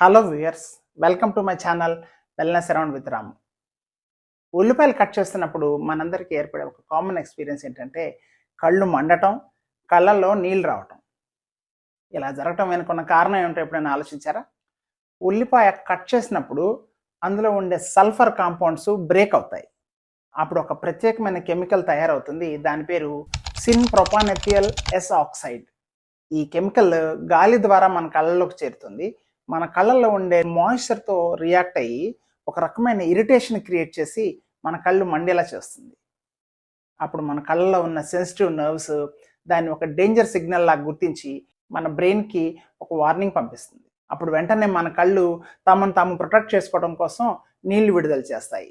Hello viewers, welcome to my channel wellness around with Ramu. ఉల్లిపాయలు cut చేస్తున్నప్పుడు మనందరికీ ఏర్పడే ఒక కామన్ ఎక్స్పీరియన్స్ ఏంటంటే కళ్ళు మండటం, కళ్ళల్లో నీళ్ళు రావటం. ఇలా జరగటం వెనుకున్న కారణం ఏమిటో ఎప్పుడైనా ఆలోచించారా? ఉల్లిపాయ కట్ చేసినప్పుడు అందులో ఉండే సల్ఫర్ కాంపౌండ్స్ బ్రేక్ అవుతాయి. అప్పుడు ఒక ప్రత్యేకమైన కెమికల్ తయారవుతుంది. దాని పేరు సిన్ ప్రొపానెథియల్ ఎస్ ఆక్సైడ్. ఈ కెమికల్ గాలి ద్వారా మన కళ్ళలోకి చేరుతుంది. మన కళ్ళల్లో ఉండే మాయిశ్చర్తో రియాక్ట్ అయ్యి ఒక రకమైన ఇరిటేషన్ క్రియేట్ చేసి మన కళ్ళు మండేలా చేస్తుంది. అప్పుడు మన కళ్ళలో ఉన్న సెన్సిటివ్ నర్వ్స్ దాన్ని ఒక డేంజర్ సిగ్నల్ లాగా గుర్తించి మన బ్రెయిన్కి ఒక వార్నింగ్ పంపిస్తుంది. అప్పుడు వెంటనే మన కళ్ళు తమను తాము ప్రొటెక్ట్ చేసుకోవడం కోసం నీళ్లు విడుదల చేస్తాయి.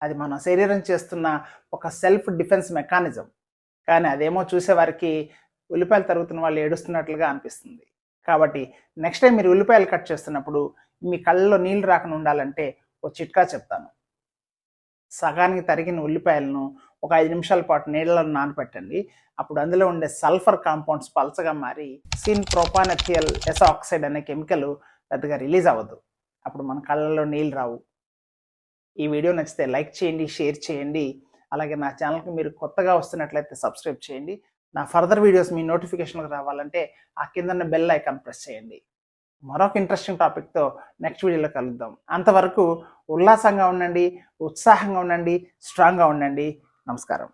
అది మన శరీరం చేస్తున్న ఒక సెల్ఫ్ డిఫెన్స్ మెకానిజం. కానీ అదేమో చూసేవారికి ఉల్లిపాయలు తరుగుతున్న వాళ్ళు ఏడుస్తున్నట్లుగా అనిపిస్తుంది. కాబట్టి నెక్స్ట్ టైం మీరు ఉల్లిపాయలు కట్ చేస్తున్నప్పుడు మీ కళ్ళలో నీళ్ళు రాకుండా ఉండాలంటే ఒక చిట్కా చెప్తాను. సగానికి తరిగిన ఉల్లిపాయలను ఒక 5 నిమిషాల పాటు నీళ్ళలో నానబెట్టండి. అప్పుడు అందులో ఉండే సల్ఫర్ కాంపౌండ్స్ పలచగా మారి సిన్ ప్రొపానెథియల్ ఎస్ ఆక్సైడ్ అనే కెమికల్ పెద్దగా రిలీజ్ అవ్వదు. అప్పుడు మన కళ్ళలో నీళ్ళు రావు. ఈ వీడియో నచ్చితే లైక్ చేయండి, షేర్ చేయండి. అలాగే నా ఛానల్కి మీరు కొత్తగా వస్తున్నట్లయితే సబ్స్క్రైబ్ చేయండి. నా ఫర్దర్ వీడియోస్ మీ నోటిఫికేషన్కి రావాలంటే ఆ కింద బెల్ ఐకాన్ ప్రెస్ చేయండి. మరొక ఇంట్రెస్టింగ్ టాపిక్తో నెక్స్ట్ వీడియోలో కలుద్దాం. అంతవరకు ఉల్లాసంగా ఉండండి, ఉత్సాహంగా ఉండండి, స్ట్రాంగ్గా ఉండండి. నమస్కారం.